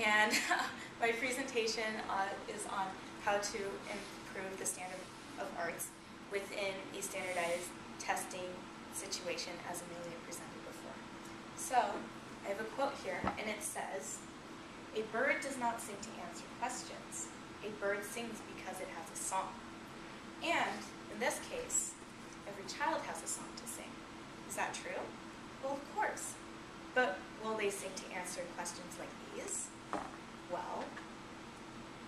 And my presentation is on how to improve the standard of arts within a standardized testing situation, as Amelia presented before. So, I have a quote here, and it says, "A bird does not sing to answer questions. A bird sings because it has a song." And, in this case, every child has a song to sing. Is that true? Well, of course. But will they sing to answer questions like these? Well,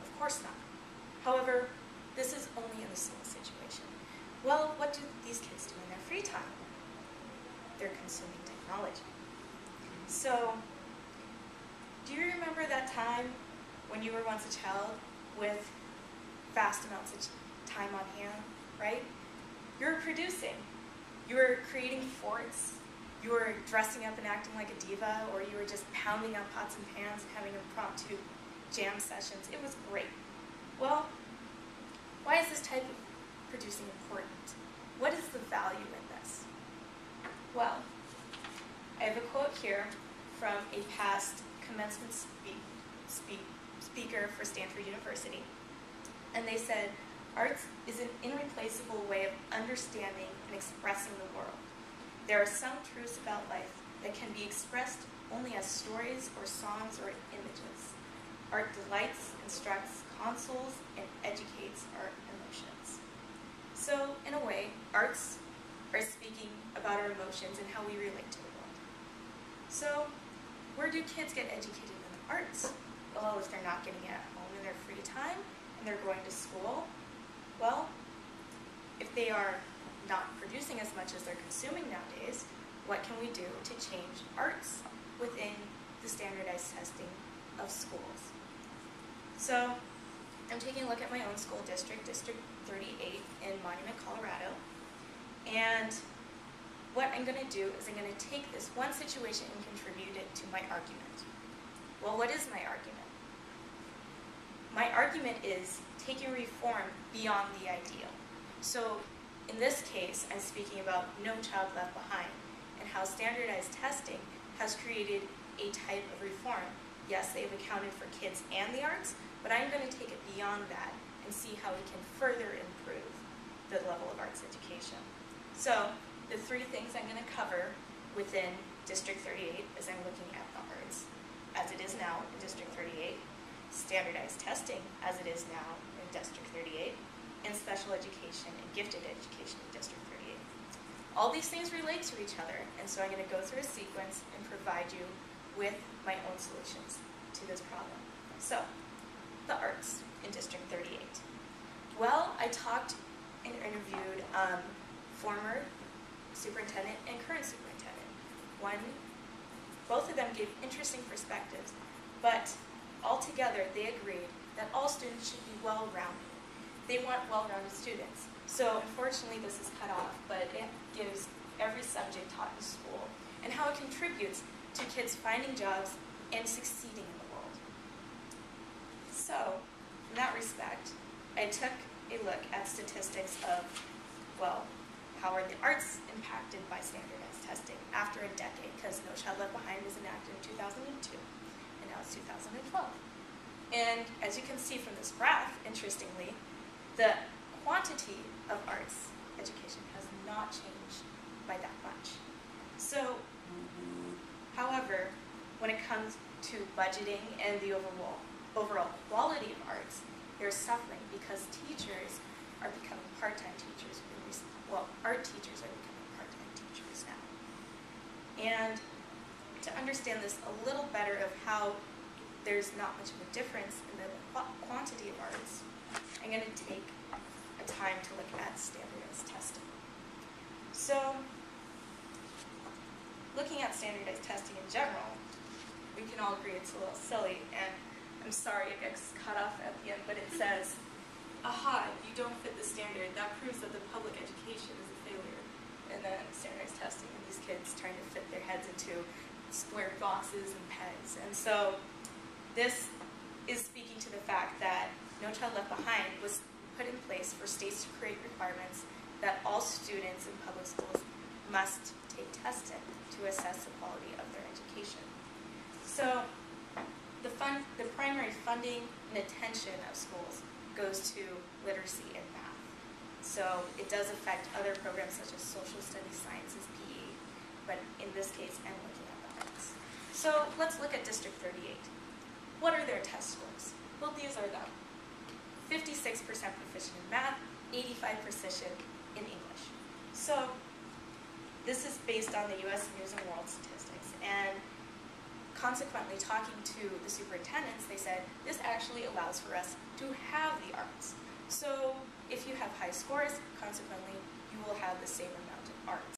of course not. However, this is only in a single situation. Well, what do these kids do in their free time? They're consuming technology. So, do you remember that time when you were once a child with vast amounts of time on hand, right? You were producing. You were creating forts. You were dressing up and acting like a diva, or you were just pounding out pots and pans and having impromptu jam sessions. It was great. Well, why is this type of producing important? What is the value in this? Well, I have a quote here from a past commencement speaker for Stanford University. And they said, "Arts is an irreplaceable way of understanding and expressing the world. There are some truths about life that can be expressed only as stories or songs or images. Art delights, instructs, consoles, and educates our emotions." So, in a way, arts are speaking about our emotions and how we relate to the world. So, where do kids get educated in the arts? Well, if they're not getting it at home in their free time and they're going to school, well, if they are not producing as much as they're consuming nowadays, what can we do to change arts within the standardized testing of schools? So, I'm taking a look at my own school district, District 38 in Monument, Colorado, and what I'm going to do is I'm going to take this one situation and contribute it to my argument. Well, what is my argument? My argument is taking reform beyond the ideal. So, in this case, I'm speaking about No Child Left Behind and how standardized testing has created a type of reform. Yes, they've accounted for kids and the arts, but I'm going to take it beyond that and see how we can further improve the level of arts education. So, the three things I'm going to cover within District 38 is I'm looking at the arts as it is now in District 38, standardized testing as it is now in District 38, and special education and gifted education in District 38. All these things relate to each other, and so I'm going to go through a sequence and provide you with my own solutions to this problem. So, the arts in District 38. Well, I talked and interviewed former superintendent and current superintendent. Both of them gave interesting perspectives, but altogether they agreed that all students should be well-rounded. They want well-rounded students. So unfortunately this is cut off, but it gives every subject taught in school and how it contributes to kids finding jobs and succeeding in the world. So, in that respect, I took a look at statistics of, well, how are the arts impacted by standardized testing after a decade, because No Child Left Behind was enacted in 2002, and now it's 2012. And as you can see from this graph, interestingly, the quantity of arts education has not changed by that much. So, however, when it comes to budgeting and the overall quality of arts, they're suffering because teachers are becoming part-time teachers. Well, art teachers are becoming part-time teachers now. And to understand this a little better of how there's not much of a difference in the quantity of arts, I'm going to take a time to look at standardized testing. So, looking at standardized testing in general, we can all agree it's a little silly, and I'm sorry it gets cut off at the end, but it says, "Aha, you don't fit the standard. That proves that the public education is a failure." And then standardized testing, and these kids trying to fit their heads into square boxes and pegs. And so this is speaking to the fact that No Child Left Behind was put in place for states to create requirements that all students in public schools must take tests in to assess the quality of their education. So the the primary funding and attention of schools goes to literacy and math. So it does affect other programs such as social studies, sciences, PE, but in this case, I'm looking at the arts. So let's look at District 38. What are their test scores? Well, these are them. 56% proficient in math, 85% proficient in English. So this is based on the U.S. News and World Statistics, and consequently, talking to the superintendents, they said, this actually allows for us to have the arts. So if you have high scores, consequently, you will have the same amount of arts.